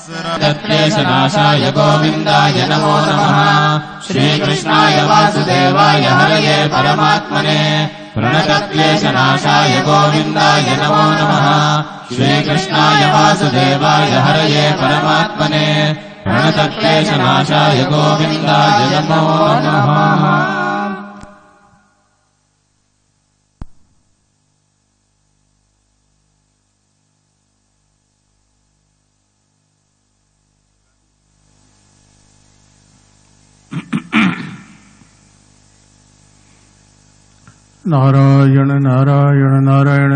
क्लेशनाशाय गोविन्दाय नमो नमः। श्रीकृष्णाय वासुदेवाय हरये परमात्मने प्रणतक्लेशनाशाय गोविन्दाय नमो नमः। श्रीकृष्णाय वासुदेवाय हरये परमात्मने प्रणतक्लेशनाशाय गोविन्दाय नमो नमः। नारायण नारायण नारायण।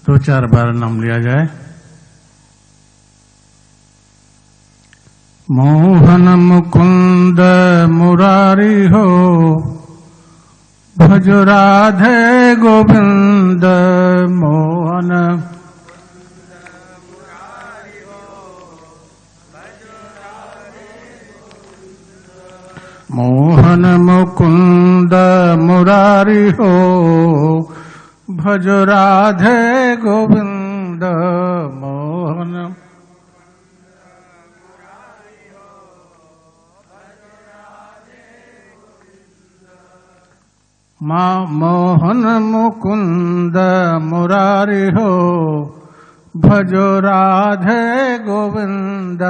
दो चार बार नाम लिया जाए। मोहन मुकुंद मुरारी हो, भज राधे गोविंद मोहन। मोहन मुकुंद मुरारी हो, भज राधे गोविंद मोहन। मोहन मुकुंद मुरारी हो, भज राधे गोविंद।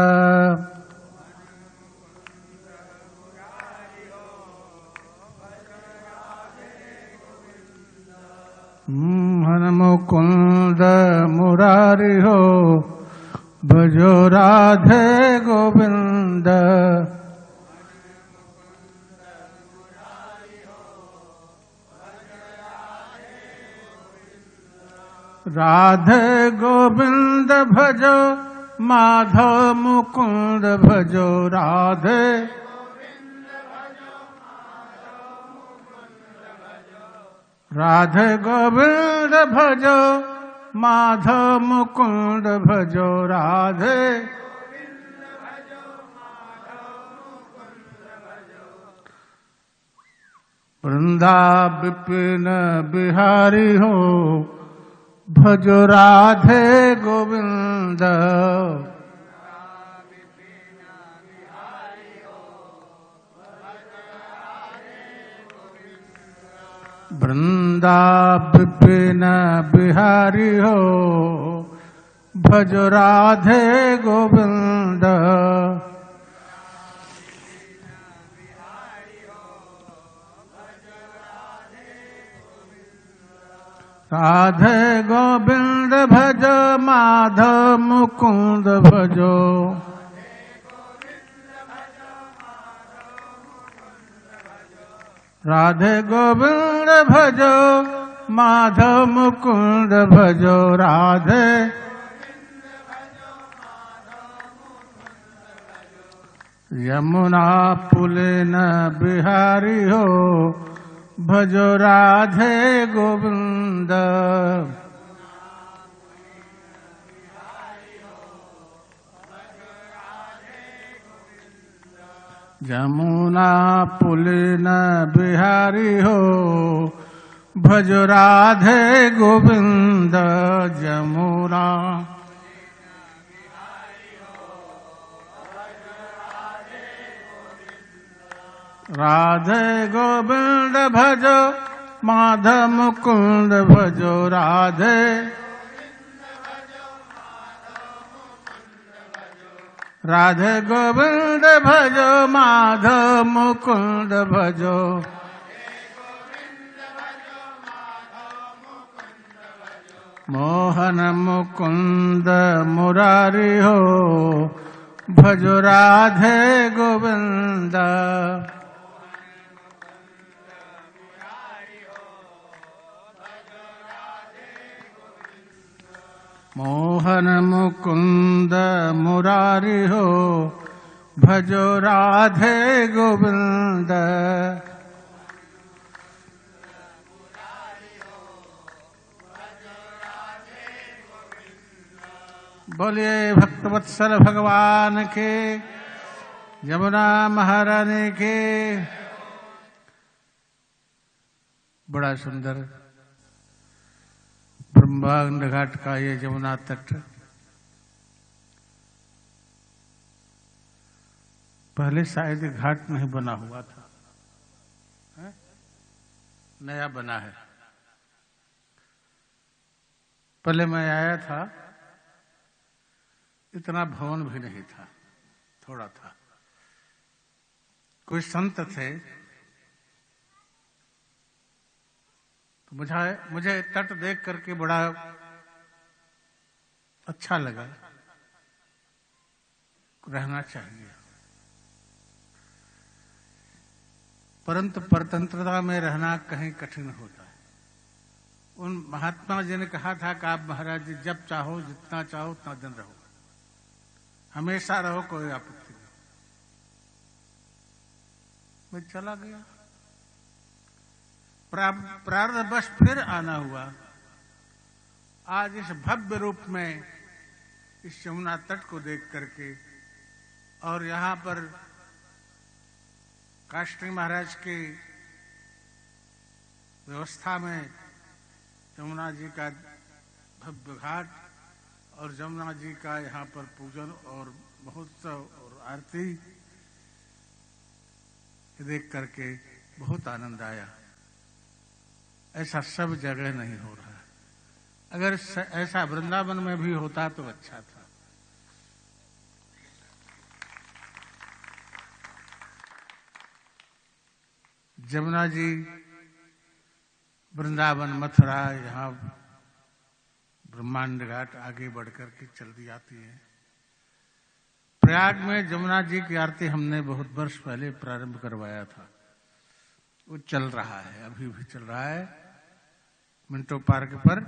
मोहन मुकुंद मुरारी हो, भजो राधे गोविंद। राधे गोविंद भजो माधव मुकुंद भजो राधे। राधे गोविंद भजो माधव मुकुंद भजो राधे। वृंदा विपिन बिहारी हो, भजो राधे गोविंद। वृंदा विपिन बिहारी हो, भज राधे गोविंद। राधे गोविंद भजो माधव मुकुंद भजो। राधे गोविंद भजो माधव मुकुंद भजो राधे। यमुना पुलिन बिहारी हो, भजो राधे गोविंद। यमुना पुलिन बिहारी हो, भज राधे गोविंद। यमुना राधे गोविंद भजो माधव मुकुंद भजो राधे। राधे गोविंद भजो माधव मुकुंद भजो। मोहन मुकुंद मुरारी हो, भजो राधे गोविंद। मोहन मुकुंद मुरारी हो, भजो राधे गोविंद। बोलिए भक्तवत्सल भगवान के, यमुना महारानी के। बड़ा सुंदर ब्रह्मांड घाट का ये जमुना तट पहले शायद घाट नहीं बना हुआ था, है? नया बना है। पहले मैं आया था, इतना भवन भी नहीं था, थोड़ा था। कोई संत थे तो मुझे तट देख करके बड़ा अच्छा लगा, रहना चाहिए। परंतु परतंत्रता में रहना कहीं कठिन होता है। उन महात्मा जी ने कहा था कि आप महाराज जी जब चाहो जितना चाहो उतना दिन रहो, हमेशा रहो, कोई आपत्ति नहीं। मैं चला गया, प्रारब्धवश फिर आना हुआ। आज इस भव्य रूप में इस यमुना तट को देख करके और यहाँ पर काष्टी महाराज की व्यवस्था में यमुना जी का भव्य घाट और यमुना जी का यहाँ पर पूजन और महोत्सव और आरती देख करके बहुत आनंद आया। ऐसा सब जगह नहीं हो रहा है। अगर ऐसा वृंदावन में भी होता तो अच्छा था। जमुना जी, वृंदावन, मथुरा, यहाँ ब्रह्मांड घाट आगे बढ़कर के चलती आती है। प्रयाग में जमुना जी की आरती हमने बहुत वर्ष पहले प्रारंभ करवाया था, वो चल रहा है, अभी भी चल रहा है। मिंटो पार्क पर,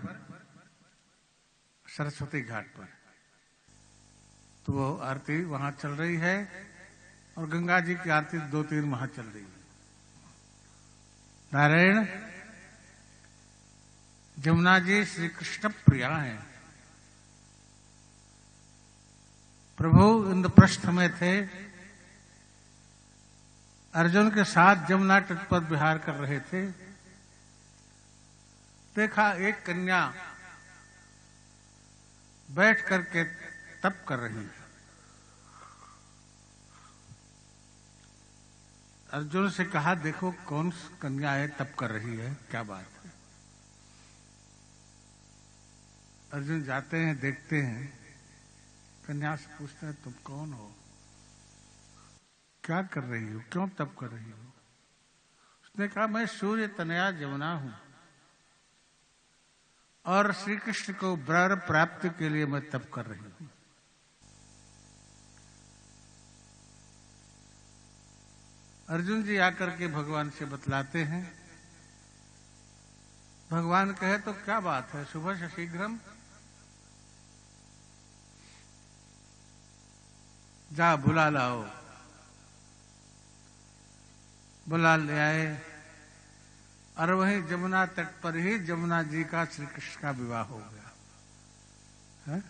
सरस्वती घाट पर, तो वो आरती वहां चल रही है और गंगा जी की आरती 2-3 वहां चल रही है। नारायण, जमुना जी श्री कृष्ण प्रिया हैं। प्रभु इंद्रप्रस्थ में थे, अर्जुन के साथ जमुना तट पर विहार कर रहे थे। देखा एक कन्या बैठ करके तप कर रही है। अर्जुन से कहा, देखो कौन कन्या है, तप कर रही है, क्या बात है। अर्जुन जाते हैं, देखते हैं, कन्या से पूछते हैं, तुम कौन हो, क्या कर रही हो, क्यों तप कर रही हो। उसने कहा, मैं सूर्य तनया जमुना हूं और श्री कृष्ण को वर प्राप्ति के लिए मैं तप कर रही हूं। अर्जुन जी आकर के भगवान से बतलाते हैं। भगवान कहे, तो क्या बात है, सुबह से शीघ्रम जा बुला लाओ। बुला ले आए और वहीं जमुना तट पर ही जमुना जी का श्री कृष्ण का विवाह हो गया है?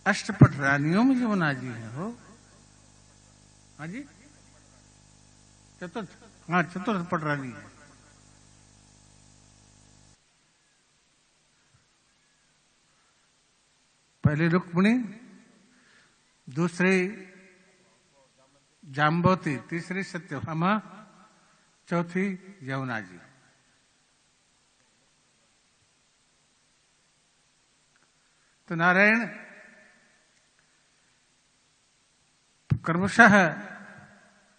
अष्टपट रानियों में जमुना जी है हो। हाँ जी, चतुर्थ, हाँ चतुर्थ पट रानी है। पहली रुक्मिणी, दूसरी जाम्बवती, तीसरी सत्यभामा, चौथी यमुना जी। तो नारायण, क्रमशः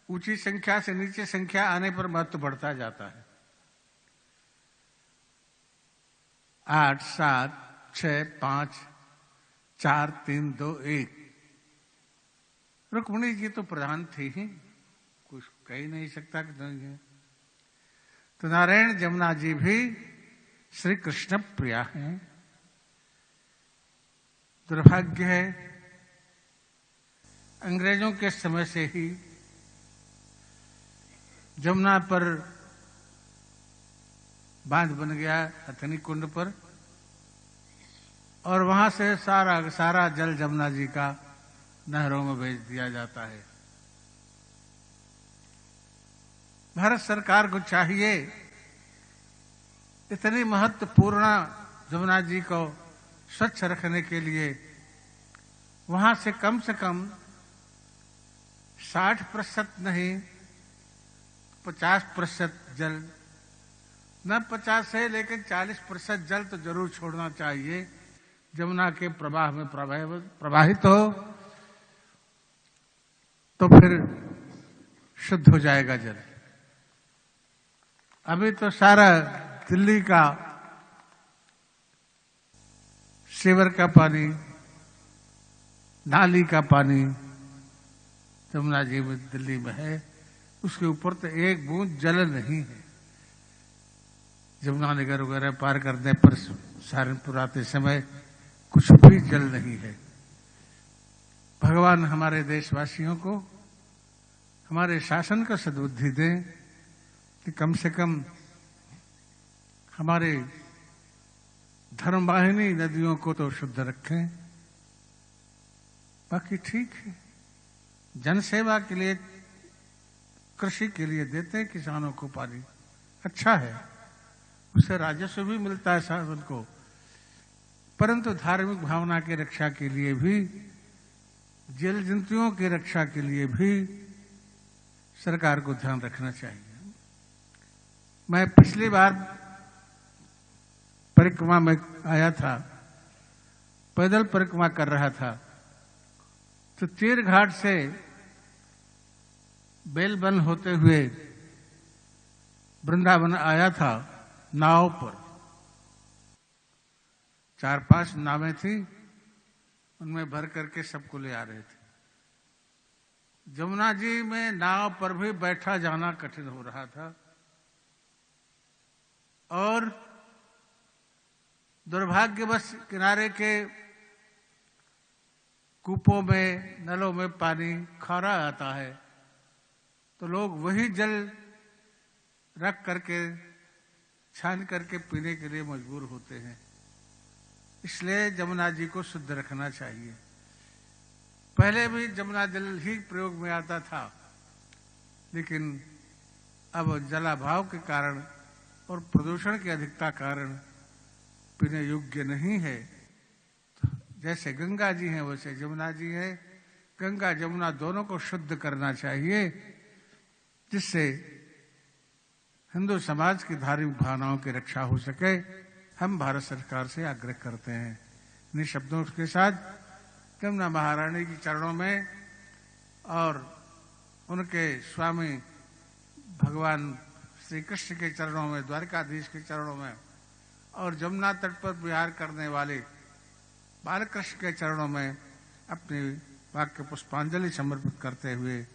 ऊंची संख्या से नीचे संख्या आने पर महत्व बढ़ता जाता है। 8, 7, 6, 5, 4, 3, 2, 1। रुक्मिणी जी तो प्रधान थी ही, कुछ कह ही नहीं सकता कि नहीं है। तो नारायण, जमुना जी भी श्री कृष्ण प्रिया हैं। दुर्भाग्य है, अंग्रेजों के समय से ही जमुना पर बांध बन गया, हथनी कुंड पर, और वहां से सारा जल जमुना जी का नहरों में भेज दिया जाता है। भारत सरकार को चाहिए इतनी महत्वपूर्ण जमुना जी को स्वच्छ रखने के लिए वहां से कम 60% नहीं 50% जल, न 50 है लेकिन 40% जल तो जरूर छोड़ना चाहिए जमुना के प्रवाह में प्रवाहित हो, तो फिर शुद्ध हो जाएगा जल। अभी तो सारा दिल्ली का सीवर का पानी, नाली का पानी जमुना जी में दिल्ली में है, उसके ऊपर तो एक बूंद जल नहीं है। जमुना नगर वगैरह पार करने पर सहारनपुर आते समय कुछ भी जल नहीं है। भगवान हमारे देशवासियों को, हमारे शासन को सद्बुद्धि दें कि कम से कम हमारे धर्मवाहिनी नदियों को तो शुद्ध रखें। बाकी ठीक है, जनसेवा के लिए, कृषि के लिए देते हैं किसानों को पानी, अच्छा है, उससे राजस्व भी मिलता है शासन को, परंतु धार्मिक भावना की रक्षा के लिए भी, जल जंतुओं की रक्षा के लिए भी सरकार को ध्यान रखना चाहिए। मैं पिछली बार परिक्रमा में आया था, पैदल परिक्रमा कर रहा था, तो तीर घाट से बेलबन होते हुए वृंदावन आया था नाव पर। 4-5 नावें थी, उनमें भर करके सबको ले आ रहे थे। जमुना जी में नाव पर भी बैठा जाना कठिन हो रहा था और दुर्भाग्यवश किनारे के कूपों में, नलों में पानी खारा आता है, तो लोग वही जल रख करके, छान करके पीने के लिए मजबूर होते हैं। इसलिए जमुना जी को शुद्ध रखना चाहिए। पहले भी जमुना जल ही प्रयोग में आता था, लेकिन अब जलाभाव के कारण और प्रदूषण की अधिकता कारण पीने योग्य नहीं है। जैसे गंगा जी हैं वैसे जमुना जी है। गंगा जमुना दोनों को शुद्ध करना चाहिए, जिससे हिंदू समाज की धार्मिक भावनाओं की रक्षा हो सके। हम भारत सरकार से आग्रह करते हैं। इन शब्दों के साथ जमुना महारानी के चरणों में और उनके स्वामी भगवान श्री कृष्ण के चरणों में, द्वारकाधीश के चरणों में और जमुना तट पर विहार करने वाले बालकृष्ण के चरणों में अपनी वाक्य पुष्पांजलि समर्पित करते हुए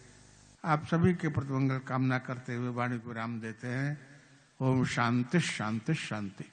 आप सभी के प्रति मंगल कामना करते हुए वाणी को विराम देते हैं। ओम शांति शांति शांति।